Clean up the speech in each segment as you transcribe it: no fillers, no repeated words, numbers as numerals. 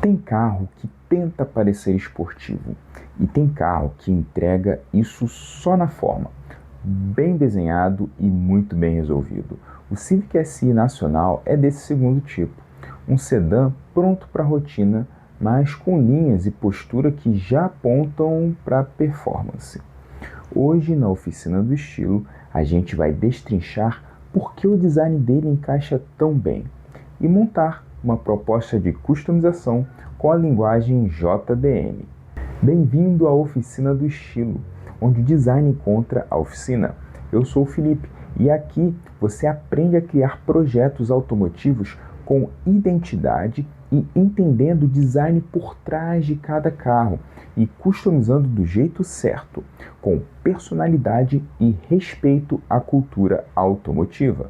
Tem carro que tenta parecer esportivo e tem carro que entrega isso só na forma, bem desenhado e muito bem resolvido. O Civic Si Nacional é desse segundo tipo, um sedã pronto para a rotina, mas com linhas e postura que já apontam para performance. Hoje, na Oficina do Estilo, a gente vai destrinchar por que o design dele encaixa tão bem e montar uma proposta de customização com a linguagem JDM. Bem-vindo à Oficina do Estilo, onde o design encontra a oficina. Eu sou o Felipe e aqui você aprende a criar projetos automotivos com identidade e entendendo o design por trás de cada carro e customizando do jeito certo, com personalidade e respeito à cultura automotiva.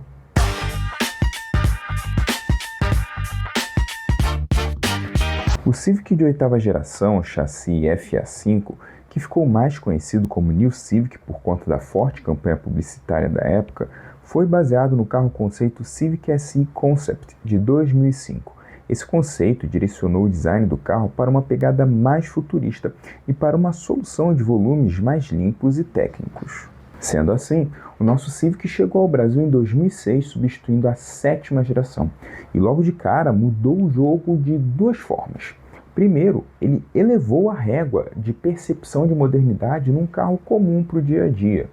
O Civic de oitava geração, chassi FA5, que ficou mais conhecido como New Civic por conta da forte campanha publicitária da época, foi baseado no carro conceito Civic Si Concept de 2005. Esse conceito direcionou o design do carro para uma pegada mais futurista e para uma solução de volumes mais limpos e técnicos. Sendo assim, o nosso Civic chegou ao Brasil em 2006, substituindo a sétima geração, e logo de cara mudou o jogo de duas formas. Primeiro, ele elevou a régua de percepção de modernidade num carro comum para o dia a dia.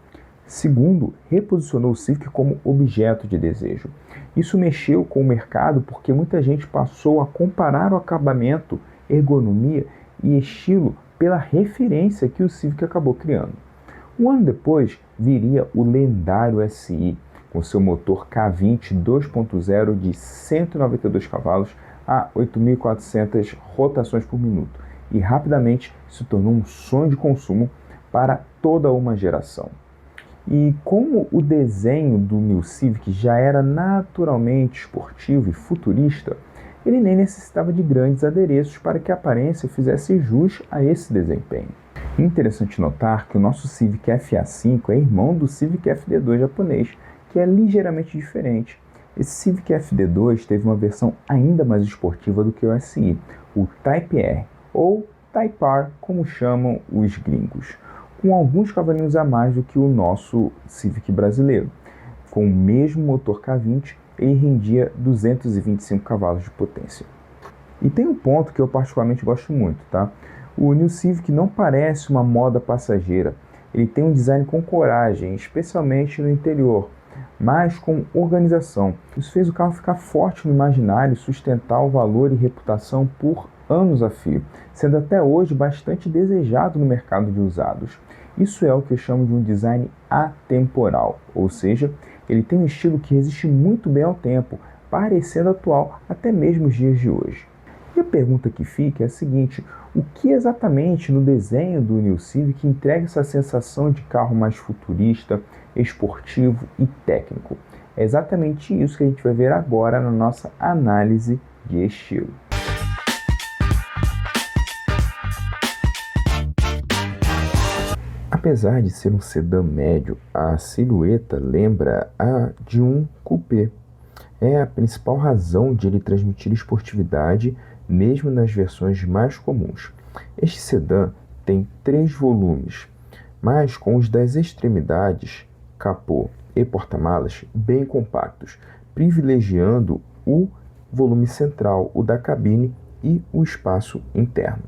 Segundo, reposicionou o Civic como objeto de desejo. Isso mexeu com o mercado porque muita gente passou a comparar o acabamento, ergonomia e estilo pela referência que o Civic acabou criando. Um ano depois, viria o lendário SI, com seu motor K20 2.0 de 192 cavalos a 8.400 rotações por minuto, e rapidamente se tornou um sonho de consumo para toda uma geração. E como o desenho do New Civic já era naturalmente esportivo e futurista, ele nem necessitava de grandes adereços para que a aparência fizesse jus a esse desempenho. Interessante notar que o nosso Civic FA5 é irmão do Civic FD2 japonês, que é ligeiramente diferente. Esse Civic FD2 teve uma versão ainda mais esportiva do que o SI, o Type R, ou Type R, como chamam os gringos, com alguns cavalinhos a mais do que o nosso Civic brasileiro. Com o mesmo motor K20, ele rendia 225 cavalos de potência. E tem um ponto que eu particularmente gosto muito, tá? O New Civic não parece uma moda passageira. Ele tem um design com coragem, especialmente no interior, mas com organização. Isso fez o carro ficar forte no imaginário e sustentar o valor e reputação por anos a fio, sendo até hoje bastante desejado no mercado de usados. Isso é o que eu chamo de um design atemporal, ou seja, ele tem um estilo que resiste muito bem ao tempo, parecendo atual até mesmo os dias de hoje. E a pergunta que fica é a seguinte: o que exatamente no desenho do New Civic entrega essa sensação de carro mais futurista, esportivo e técnico? É exatamente isso que a gente vai ver agora na nossa análise de estilo. Apesar de ser um sedã médio, a silhueta lembra a de um coupé. É a principal razão de ele transmitir esportividade, mesmo nas versões mais comuns. Este sedã tem 3 volumes, mas com os das extremidades, capô e porta-malas bem compactos, privilegiando o volume central, o da cabine e o espaço interno.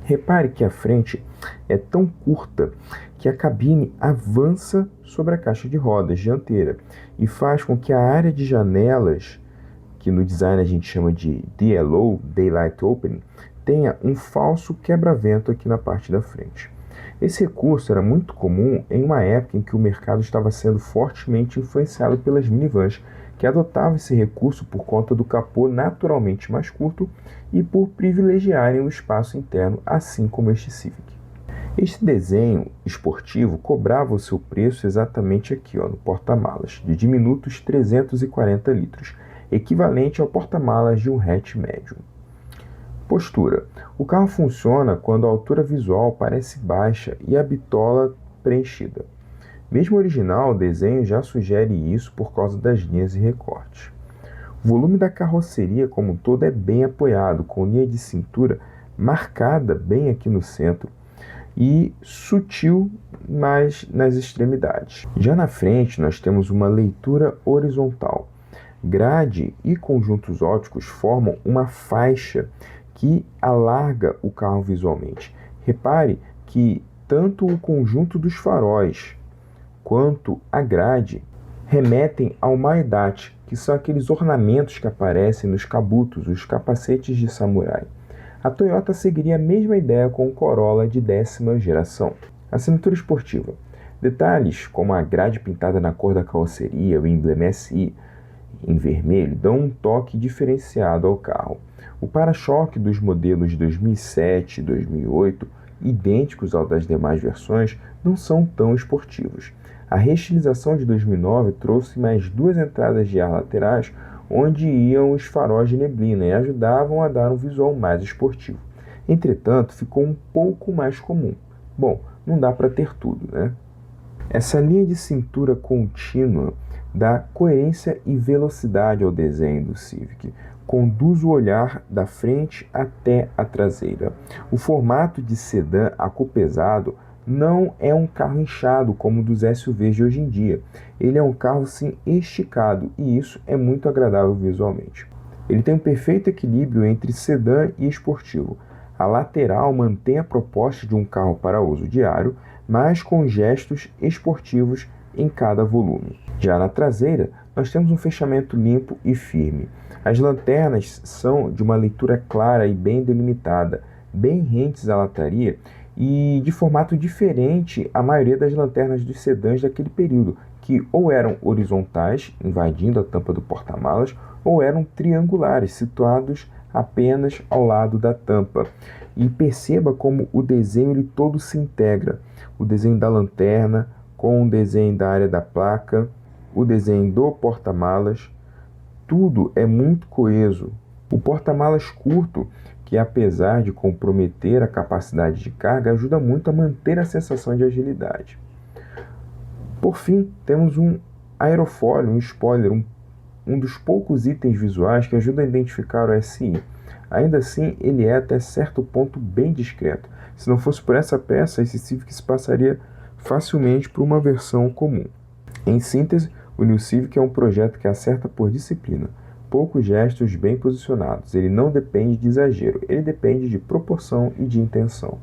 Repare que a frente é tão curta que a cabine avança sobre a caixa de rodas dianteira e faz com que a área de janelas, que no design a gente chama de DLO, Daylight Opening, tenha um falso quebra-vento aqui na parte da frente. Esse recurso era muito comum em uma época em que o mercado estava sendo fortemente influenciado pelas minivans, que adotavam esse recurso por conta do capô naturalmente mais curto e por privilegiarem o espaço interno, assim como este Civic. Este desenho esportivo cobrava o seu preço exatamente aqui, no porta-malas, de diminutos 340 litros, equivalente ao porta-malas de um hatch médio. Postura. O carro funciona quando a altura visual parece baixa e a bitola preenchida. Mesmo o original, o desenho já sugere isso por causa das linhas e recortes. O volume da carroceria como um todo é bem apoiado, com linha de cintura marcada bem aqui no centro e sutil mais nas extremidades. Já na frente nós temos uma leitura horizontal. Grade e conjuntos ópticos formam uma faixa que alarga o carro visualmente. Repare que tanto o conjunto dos faróis quanto a grade remetem ao maedate, que são aqueles ornamentos que aparecem nos kabutos, os capacetes de samurai. A Toyota seguiria a mesma ideia com o Corolla de 10ª geração. Assinatura esportiva. Detalhes como a grade pintada na cor da carroceria, o emblema SI em vermelho, dão um toque diferenciado ao carro. O para-choque dos modelos de 2007 e 2008, idênticos ao das demais versões, não são tão esportivos. A reestilização de 2009 trouxe mais 2 entradas de ar laterais, onde iam os faróis de neblina e ajudavam a dar um visual mais esportivo. Entretanto, ficou um pouco mais comum. Bom, não dá para ter tudo, né? Essa linha de cintura contínua dá coerência e velocidade ao desenho do Civic. Conduz o olhar da frente até a traseira. O formato de sedã acupesado não é um carro inchado como o dos SUVs de hoje em dia. Ele é um carro sim esticado e isso é muito agradável visualmente. Ele tem um perfeito equilíbrio entre sedã e esportivo. A lateral mantém a proposta de um carro para uso diário, mas com gestos esportivos em cada volume. Já na traseira, nós temos um fechamento limpo e firme. As lanternas são de uma leitura clara e bem delimitada, bem rentes à lataria e de formato diferente à maioria das lanternas dos sedãs daquele período, que ou eram horizontais, invadindo a tampa do porta-malas, ou eram triangulares, situados apenas ao lado da tampa. E perceba como o desenho ele todo se integra. O desenho da lanterna com o desenho da área da placa, o desenho do porta-malas, tudo é muito coeso. O porta-malas curto, que apesar de comprometer a capacidade de carga, ajuda muito a manter a sensação de agilidade. Por fim, temos um aerofólio, um spoiler, um dos poucos itens visuais que ajuda a identificar o SI. Ainda assim, ele é até certo ponto bem discreto. Se não fosse por essa peça, esse Civic se passaria facilmente por uma versão comum. Em síntese, o New Civic é um projeto que acerta por disciplina. Poucos gestos bem posicionados. Ele não depende de exagero, ele depende de proporção e de intenção.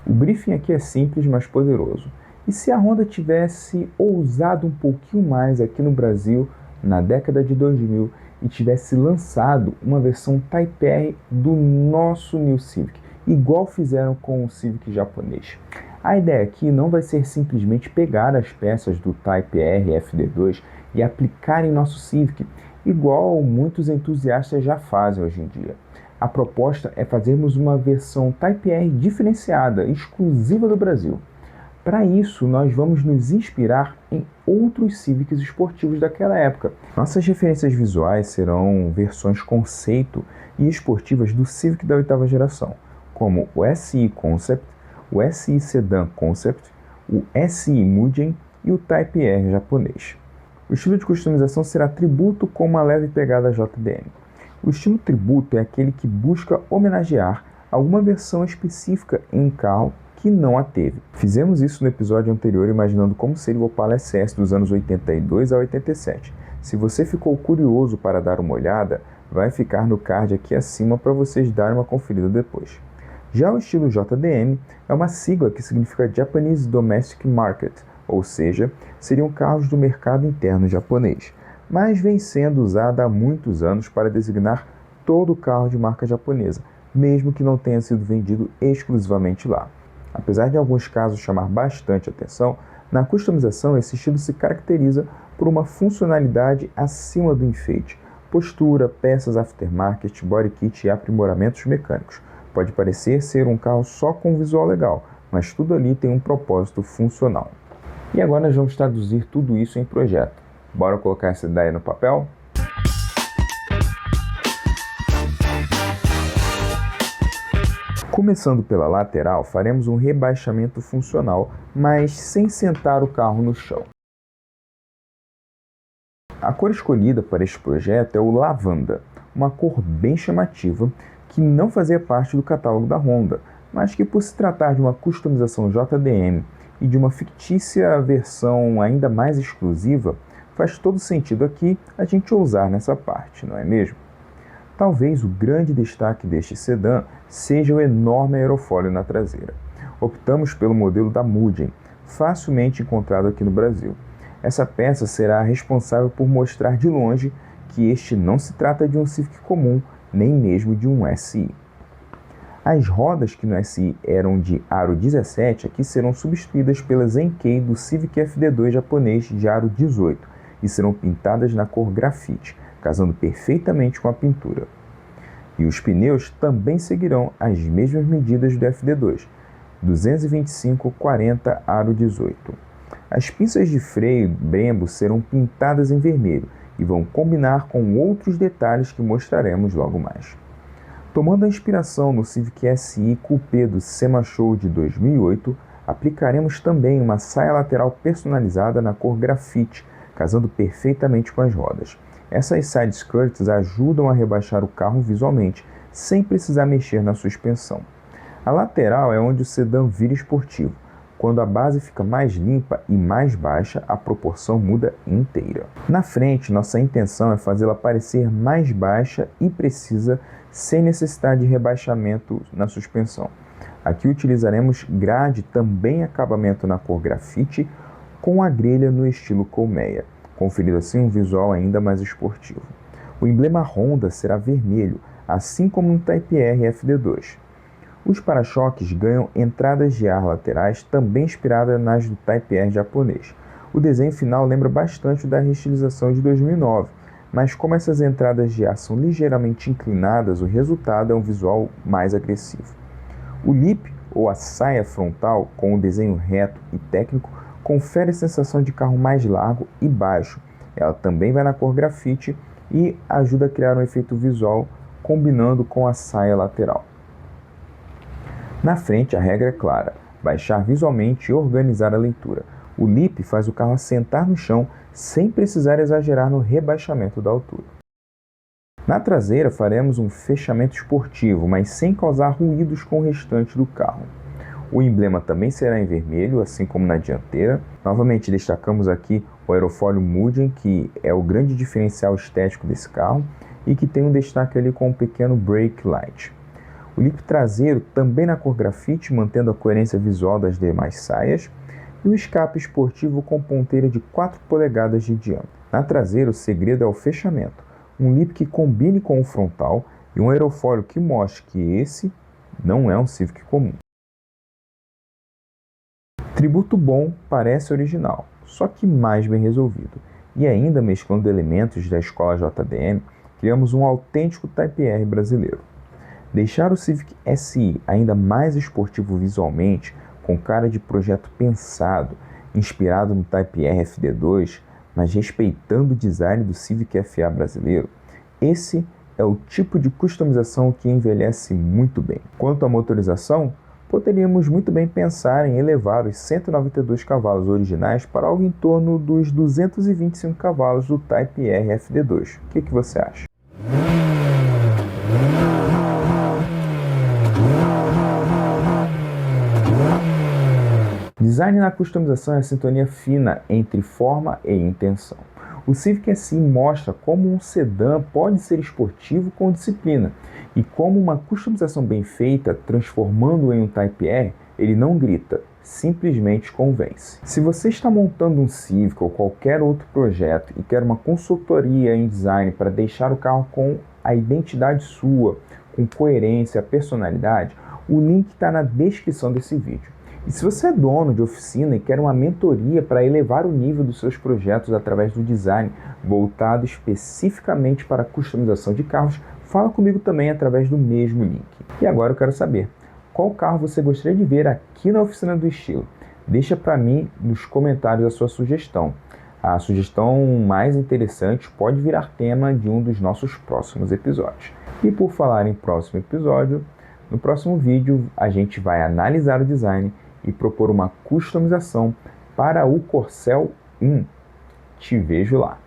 O briefing aqui é simples, mas poderoso. E se a Honda tivesse ousado um pouquinho mais aqui no Brasil, na década de 2000, e tivesse lançado uma versão Type R do nosso New Civic, igual fizeram com o Civic japonês? A ideia aqui não vai ser simplesmente pegar as peças do Type R FD2 e aplicar em nosso Civic, igual muitos entusiastas já fazem hoje em dia. A proposta é fazermos uma versão Type R diferenciada, exclusiva do Brasil. Para isso, nós vamos nos inspirar em outros Civics esportivos daquela época. Nossas referências visuais serão versões conceito e esportivas do Civic da 8ª geração, como o SI Concept, o SI Sedan Concept, o SI Mugen e o Type R japonês. O estilo de customização será tributo com uma leve pegada JDM. O estilo tributo é aquele que busca homenagear alguma versão específica em um carro que não a teve. Fizemos isso no episódio anterior imaginando como seria o Opala SS dos anos 82 a 87. Se você ficou curioso para dar uma olhada, vai ficar no card aqui acima para vocês darem uma conferida depois. Já o estilo JDM é uma sigla que significa Japanese Domestic Market, ou seja, seriam carros do mercado interno japonês, mas vem sendo usada há muitos anos para designar todo carro de marca japonesa, mesmo que não tenha sido vendido exclusivamente lá. Apesar de em alguns casos chamar bastante atenção, na customização esse estilo se caracteriza por uma funcionalidade acima do enfeite, postura, peças aftermarket, body kit e aprimoramentos mecânicos. Pode parecer ser um carro só com visual legal, mas tudo ali tem um propósito funcional. E agora nós vamos traduzir tudo isso em projeto. Bora colocar essa ideia no papel? Começando pela lateral, faremos um rebaixamento funcional, mas sem sentar o carro no chão. A cor escolhida para este projeto é o lavanda, uma cor bem chamativa que não fazia parte do catálogo da Honda, mas que, por se tratar de uma customização JDM e de uma fictícia versão ainda mais exclusiva, faz todo sentido aqui a gente ousar nessa parte, não é mesmo? Talvez o grande destaque deste sedã seja o enorme aerofólio na traseira. Optamos pelo modelo da Mugen, facilmente encontrado aqui no Brasil. Essa peça será responsável por mostrar de longe que este não se trata de um Civic comum, nem mesmo de um SI. As rodas que no SI eram de aro 17 aqui serão substituídas pelas Enkei do Civic FD2 japonês de aro 18 e serão pintadas na cor grafite, casando perfeitamente com a pintura. E os pneus também seguirão as mesmas medidas do FD2, 225/40 aro 18. As pinças de freio Brembo serão pintadas em vermelho e vão combinar com outros detalhes que mostraremos logo mais. Tomando a inspiração no Civic SI Coupé do SEMA Show de 2008, aplicaremos também uma saia lateral personalizada na cor grafite, casando perfeitamente com as rodas. Essas side skirts ajudam a rebaixar o carro visualmente, sem precisar mexer na suspensão. A lateral é onde o sedã vira esportivo. Quando a base fica mais limpa e mais baixa, a proporção muda inteira. Na frente, nossa intenção é fazê-la parecer mais baixa e precisa, sem necessidade de rebaixamento na suspensão. Aqui utilizaremos grade, também acabamento na cor grafite, com a grelha no estilo colmeia, conferindo assim um visual ainda mais esportivo. O emblema Honda será vermelho, assim como no Type R FD2. Os para-choques ganham entradas de ar laterais, também inspiradas nas do Type R japonês. O desenho final lembra bastante da reestilização de 2009, mas como essas entradas de ar são ligeiramente inclinadas, o resultado é um visual mais agressivo. O lip, ou a saia frontal, com o desenho reto e técnico, confere a sensação de carro mais largo e baixo. Ela também vai na cor grafite e ajuda a criar um efeito visual combinando com a saia lateral. Na frente, a regra é clara: baixar visualmente e organizar a leitura. O lip faz o carro assentar no chão sem precisar exagerar no rebaixamento da altura. Na traseira, faremos um fechamento esportivo, mas sem causar ruídos com o restante do carro. O emblema também será em vermelho, assim como na dianteira. Novamente, destacamos aqui o aerofólio Mugen, que é o grande diferencial estético desse carro e que tem um destaque ali com um pequeno brake light. O lip traseiro também na cor grafite, mantendo a coerência visual das demais saias, e o escape esportivo com ponteira de 4 polegadas de diâmetro. Na traseira, o segredo é o fechamento, um lip que combine com o frontal e um aerofólio que mostre que esse não é um Civic comum. Tributo bom parece original, só que mais bem resolvido. E ainda mesclando elementos da escola JDM, criamos um autêntico Type R brasileiro. Deixar o Civic SI ainda mais esportivo visualmente, com cara de projeto pensado, inspirado no Type R FD2, mas respeitando o design do Civic FA brasileiro, esse é o tipo de customização que envelhece muito bem. Quanto à motorização, poderíamos muito bem pensar em elevar os 192 cavalos originais para algo em torno dos 225 cavalos do Type R FD2. O que você acha? Design na customização é a sintonia fina entre forma e intenção. O Civic SI mostra como um sedã pode ser esportivo com disciplina e como uma customização bem feita, transformando-o em um Type R, ele não grita, simplesmente convence. Se você está montando um Civic ou qualquer outro projeto e quer uma consultoria em design para deixar o carro com a identidade sua, com coerência, personalidade, o link está na descrição desse vídeo. E se você é dono de oficina e quer uma mentoria para elevar o nível dos seus projetos através do design voltado especificamente para a customização de carros, fala comigo também através do mesmo link. E agora eu quero saber, qual carro você gostaria de ver aqui na Oficina do Estilo? Deixa para mim nos comentários a sua sugestão. A sugestão mais interessante pode virar tema de um dos nossos próximos episódios. E por falar em próximo episódio, No próximo vídeo, a gente vai analisar o design e propor uma customização para o Corcel 1. Te vejo lá!